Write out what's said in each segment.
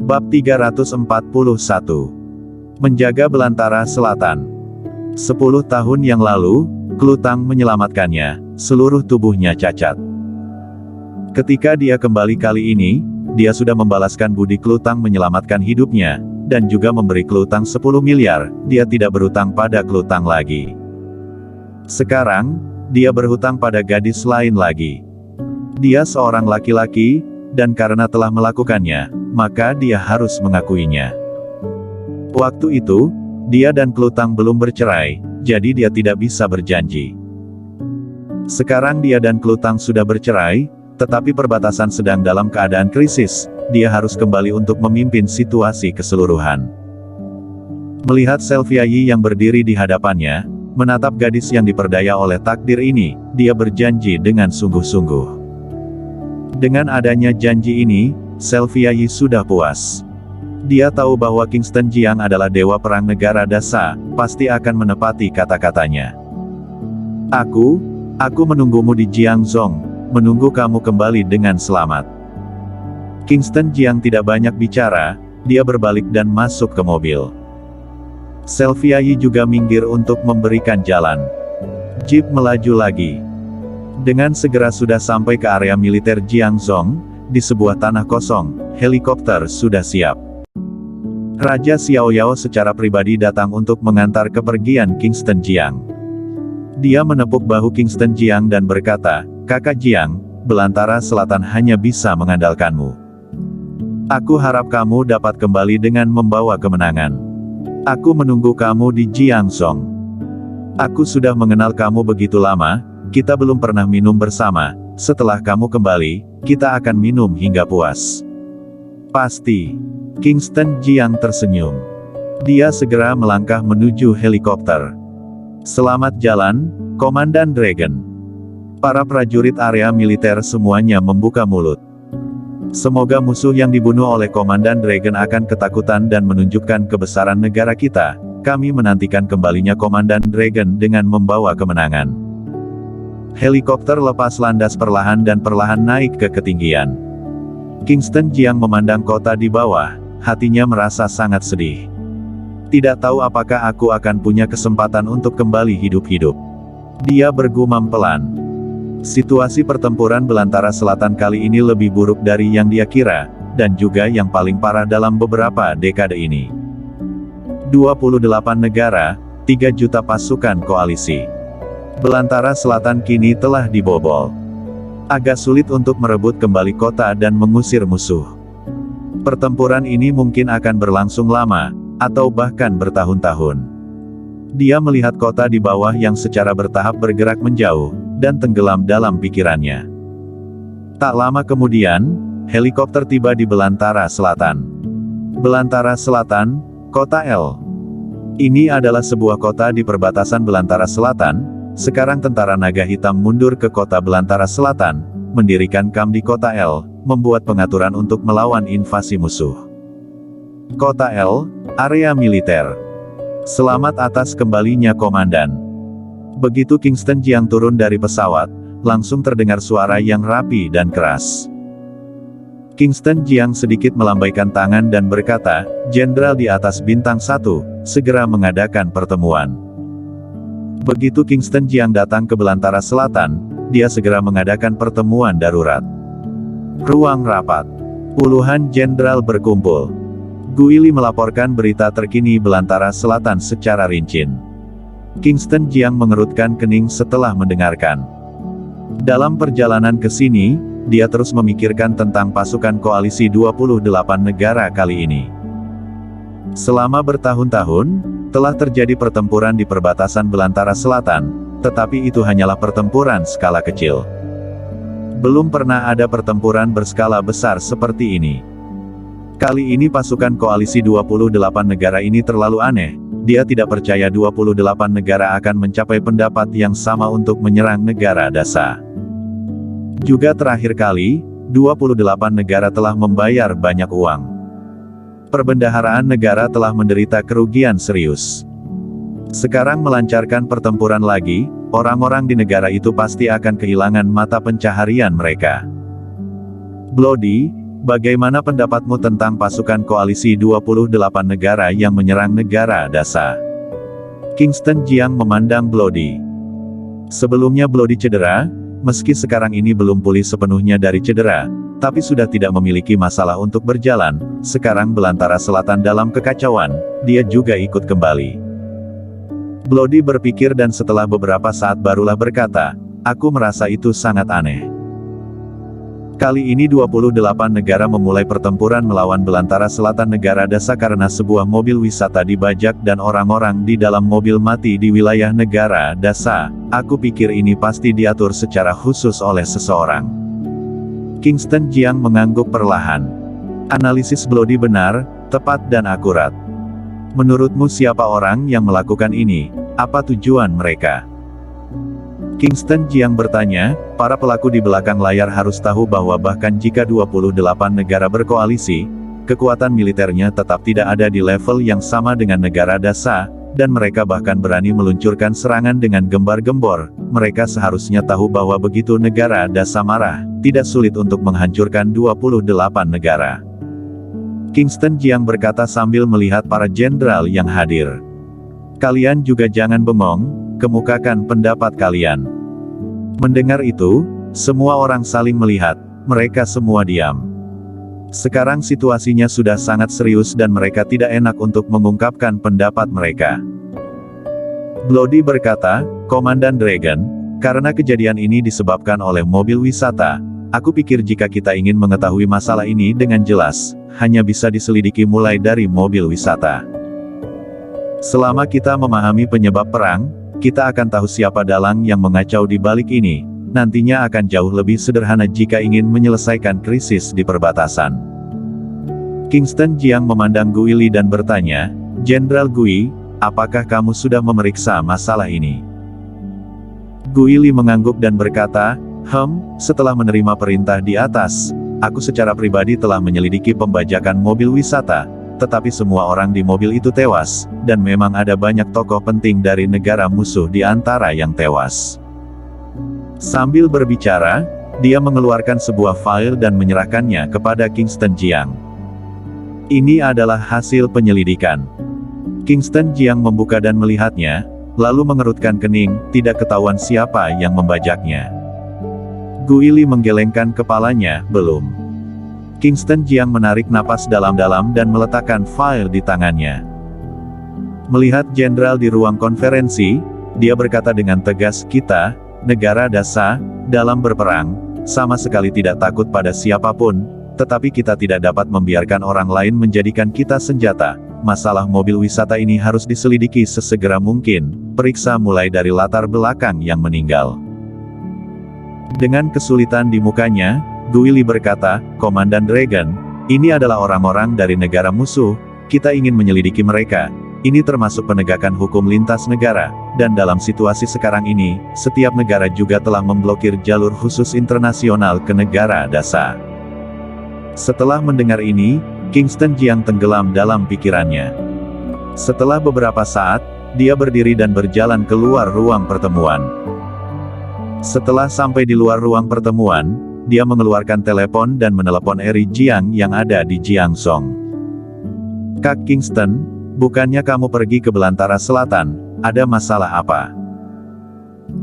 Bab 341. Menjaga Belantara Selatan. 10 tahun yang lalu, Klutang menyelamatkannya, seluruh tubuhnya cacat. Ketika dia kembali kali ini, dia sudah membalaskan budi Klutang menyelamatkan hidupnya, dan juga memberi Klutang 10 miliar, dia tidak berhutang pada Klutang lagi. Sekarang, dia berhutang pada gadis lain lagi. Dia seorang laki-laki, dan karena telah melakukannya, maka dia harus mengakuinya. Waktu itu, dia dan Klutang belum bercerai, jadi dia tidak bisa berjanji. Sekarang dia dan Klutang sudah bercerai, tetapi perbatasan sedang dalam keadaan krisis, dia harus kembali untuk memimpin situasi keseluruhan. Melihat Selviayi yang berdiri di hadapannya, menatap gadis yang diperdaya oleh takdir ini, dia berjanji dengan sungguh-sungguh. Dengan adanya janji ini, Selviayi sudah puas. Dia tahu bahwa Kingston Jiang adalah dewa perang negara Dasa, pasti akan menepati kata-katanya. Aku menunggumu di Jiangzhong, menunggu kamu kembali dengan selamat. Kingston Jiang tidak banyak bicara, dia berbalik dan masuk ke mobil. Selviayi juga minggir untuk memberikan jalan. Jeep melaju lagi. Dengan segera sudah sampai ke area militer Jiangzhong, di sebuah tanah kosong, helikopter sudah siap. Raja Xiaoyao secara pribadi datang untuk mengantar kepergian Kingston Jiang. Dia menepuk bahu Kingston Jiang dan berkata, "Kakak Jiang, Belantara Selatan hanya bisa mengandalkanmu. Aku harap kamu dapat kembali dengan membawa kemenangan. Aku menunggu kamu di Jiangzhong. Aku sudah mengenal kamu begitu lama, kita belum pernah minum bersama, setelah kamu kembali, kita akan minum hingga puas." Pasti. Kingston Jiang tersenyum. Dia segera melangkah menuju helikopter. Selamat jalan, Komandan Dragon. Para prajurit area militer semuanya membuka mulut. Semoga musuh yang dibunuh oleh Komandan Dragon akan ketakutan dan menunjukkan kebesaran negara kita. Kami menantikan kembalinya Komandan Dragon dengan membawa kemenangan. Helikopter lepas landas perlahan dan perlahan naik ke ketinggian. Kingston Jiang memandang kota di bawah, hatinya merasa sangat sedih. Tidak tahu apakah aku akan punya kesempatan untuk kembali hidup-hidup. Dia bergumam pelan. Situasi pertempuran Belantara Selatan kali ini lebih buruk dari yang dia kira, dan juga yang paling parah dalam beberapa dekade ini. 28 negara, 3 juta pasukan koalisi. Belantara Selatan kini telah dibobol. Agak sulit untuk merebut kembali kota dan mengusir musuh. Pertempuran ini mungkin akan berlangsung lama, atau bahkan bertahun-tahun. Dia melihat kota di bawah yang secara bertahap bergerak menjauh, dan tenggelam dalam pikirannya. Tak lama kemudian, helikopter tiba di Belantara Selatan. Belantara Selatan, Kota L. Ini adalah sebuah kota di perbatasan Belantara Selatan. Sekarang tentara naga hitam mundur ke kota Belantara Selatan, mendirikan kamp di Kota L, membuat pengaturan untuk melawan invasi musuh. Kota L, area militer. Selamat atas kembalinya Komandan. Begitu Kingston Jiang turun dari pesawat, langsung terdengar suara yang rapi dan keras. Kingston Jiang sedikit melambaikan tangan dan berkata, "Jenderal di atas bintang 1, segera mengadakan pertemuan." Begitu Kingston Jiang datang ke Belantara Selatan, dia segera mengadakan pertemuan darurat. Ruang rapat. Puluhan jenderal berkumpul. Guili melaporkan berita terkini Belantara Selatan secara rinci. Kingston Jiang mengerutkan kening setelah mendengarkan. Dalam perjalanan ke sini, dia terus memikirkan tentang pasukan koalisi 28 negara kali ini. Selama bertahun-tahun, telah terjadi pertempuran di perbatasan Belantara Selatan, tetapi itu hanyalah pertempuran skala kecil. Belum pernah ada pertempuran berskala besar seperti ini. Kali ini pasukan koalisi 28 negara ini terlalu aneh, dia tidak percaya 28 negara akan mencapai pendapat yang sama untuk menyerang negara Dasa. Juga terakhir kali, 28 negara telah membayar banyak uang. Perbendaharaan negara telah menderita kerugian serius. Sekarang melancarkan pertempuran lagi, orang-orang di negara itu pasti akan kehilangan mata pencaharian mereka. Bloody, Bagaimana pendapatmu tentang pasukan koalisi 28 negara yang menyerang negara Dasa? Kingston Jiang memandang Bloody. Sebelumnya Bloody cedera, meski sekarang ini belum pulih sepenuhnya dari cedera, tapi sudah tidak memiliki masalah untuk berjalan. Sekarang belantara selatan dalam kekacauan, dia juga ikut kembali. Bloody berpikir dan setelah beberapa saat barulah berkata, aku merasa itu sangat aneh. Kali ini 28 negara memulai pertempuran melawan belantara selatan negara Dasa karena sebuah mobil wisata dibajak dan orang-orang di dalam mobil mati di wilayah negara Dasa. Aku pikir ini pasti diatur secara khusus oleh seseorang. Kingston Jiang mengangguk perlahan. Analisis Bloody benar, tepat dan akurat. Menurutmu siapa orang yang melakukan ini? Apa tujuan mereka? Kingston Jiang bertanya, para pelaku di belakang layar harus tahu bahwa bahkan jika 28 negara berkoalisi, kekuatan militernya tetap tidak ada di level yang sama dengan negara Dasa, dan mereka bahkan berani meluncurkan serangan dengan gembar-gembor. Mereka seharusnya tahu bahwa begitu negara Dasa marah, tidak sulit untuk menghancurkan 28 negara. Kingston Jiang berkata sambil melihat para jenderal yang hadir. Kalian juga jangan bengong, kemukakan pendapat kalian. Mendengar itu, semua orang saling melihat, mereka semua diam. Sekarang situasinya sudah sangat serius dan mereka tidak enak untuk mengungkapkan pendapat mereka. Bloody berkata, Komandan Dragon, karena kejadian ini disebabkan oleh mobil wisata, aku pikir jika kita ingin mengetahui masalah ini dengan jelas, hanya bisa diselidiki mulai dari mobil wisata. Selama kita memahami penyebab perang, kita akan tahu siapa dalang yang mengacau di balik ini. Nantinya akan jauh lebih sederhana jika ingin menyelesaikan krisis di perbatasan. Kingston Jiang memandang Gui Li dan bertanya, Jenderal Gui, apakah kamu sudah memeriksa masalah ini? Gui Li mengangguk dan berkata, setelah menerima perintah di atas, aku secara pribadi telah menyelidiki pembajakan mobil wisata. Tetapi semua orang di mobil itu tewas, dan memang ada banyak tokoh penting dari negara musuh di antara yang tewas. Sambil berbicara, dia mengeluarkan sebuah file dan menyerahkannya kepada Kingston Jiang. Ini adalah hasil penyelidikan. Kingston Jiang membuka dan melihatnya, lalu mengerutkan kening, tidak ketahuan siapa yang membajaknya. Gui Li menggelengkan kepalanya, belum. Kingston Jiang menarik napas dalam-dalam dan meletakkan file di tangannya. Melihat jenderal di ruang konferensi, dia berkata dengan tegas, kita, negara Dasa, dalam berperang, sama sekali tidak takut pada siapapun, tetapi kita tidak dapat membiarkan orang lain menjadikan kita senjata. Masalah mobil wisata ini harus diselidiki sesegera mungkin, periksa mulai dari latar belakang yang meninggal. Dengan kesulitan di mukanya, Gui Li berkata, Komandan Dragon, ini adalah orang-orang dari negara musuh, kita ingin menyelidiki mereka, ini termasuk penegakan hukum lintas negara, dan dalam situasi sekarang ini, setiap negara juga telah memblokir jalur khusus internasional ke negara Dasa. Setelah mendengar ini, Kingston Jiang tenggelam dalam pikirannya. Setelah beberapa saat, dia berdiri dan berjalan keluar ruang pertemuan. Setelah sampai di luar ruang pertemuan, dia mengeluarkan telepon dan menelepon Eri Jiang yang ada di Jiangzhou. Kak Kingston, bukannya kamu pergi ke belantara selatan, ada masalah apa?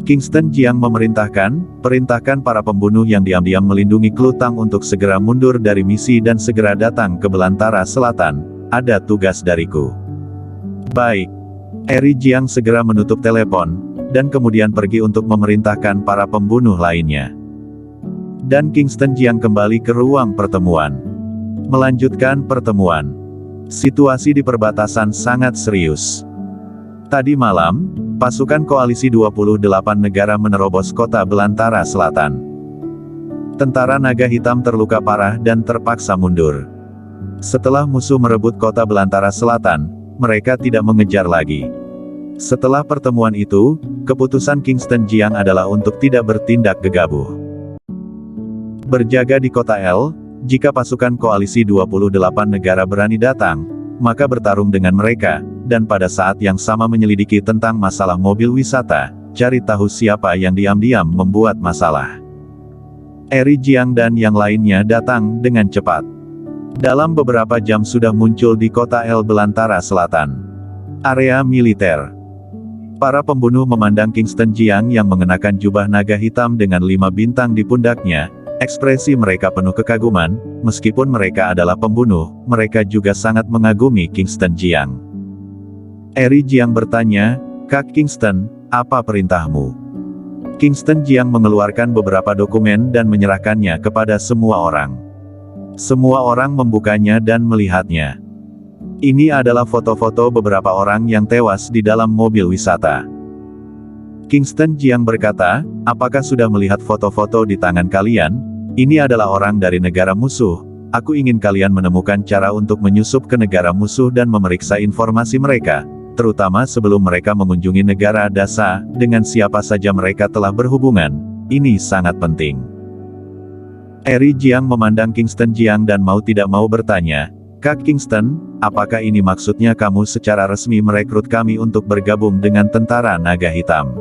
Kingston Jiang perintahkan para pembunuh yang diam-diam melindungi Klutang untuk segera mundur dari misi dan segera datang ke belantara selatan, ada tugas dariku. Baik. Eri Jiang segera menutup telepon, dan kemudian pergi untuk memerintahkan para pembunuh lainnya. Dan Kingston Jiang kembali ke ruang pertemuan. Melanjutkan pertemuan. Situasi di perbatasan sangat serius. Tadi malam, pasukan koalisi 28 negara menerobos kota belantara selatan. Tentara naga hitam terluka parah dan terpaksa mundur. Setelah musuh merebut kota belantara selatan, mereka tidak mengejar lagi. Setelah pertemuan itu, keputusan Kingston Jiang adalah untuk tidak bertindak gegabah. Berjaga di kota L, jika pasukan koalisi 28 negara berani datang, maka bertarung dengan mereka, dan pada saat yang sama menyelidiki tentang masalah mobil wisata, cari tahu siapa yang diam-diam membuat masalah. Eri Jiang dan yang lainnya datang dengan cepat. Dalam beberapa jam sudah muncul di kota El Belantara Selatan. Area militer. Para pembunuh memandang Kingston Jiang yang mengenakan jubah naga hitam dengan 5 bintang di pundaknya. Ekspresi mereka penuh kekaguman, meskipun mereka adalah pembunuh, mereka juga sangat mengagumi Kingston Jiang. Eri Jiang bertanya, "Kak Kingston, apa perintahmu?" Kingston Jiang mengeluarkan beberapa dokumen dan menyerahkannya kepada semua orang. Semua orang membukanya dan melihatnya. Ini adalah foto-foto beberapa orang yang tewas di dalam mobil wisata. Kingston Jiang berkata, "Apakah sudah melihat foto-foto di tangan kalian? Ini adalah orang dari negara musuh. Aku ingin kalian menemukan cara untuk menyusup ke negara musuh dan memeriksa informasi mereka, terutama sebelum mereka mengunjungi negara Dasa, dengan siapa saja mereka telah berhubungan. Ini sangat penting." Eri Jiang memandang Kingston Jiang dan mau tidak mau bertanya, "Kak Kingston, apakah ini maksudnya kamu secara resmi merekrut kami untuk bergabung dengan tentara naga hitam?"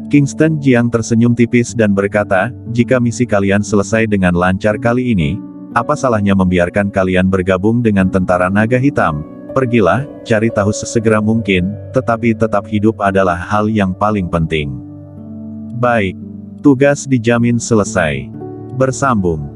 Kingston Jiang tersenyum tipis dan berkata, "Jika misi kalian selesai dengan lancar kali ini, apa salahnya membiarkan kalian bergabung dengan tentara naga hitam? Pergilah, cari tahu sesegera mungkin, tetapi tetap hidup adalah hal yang paling penting." Baik. Tugas dijamin selesai. Bersambung.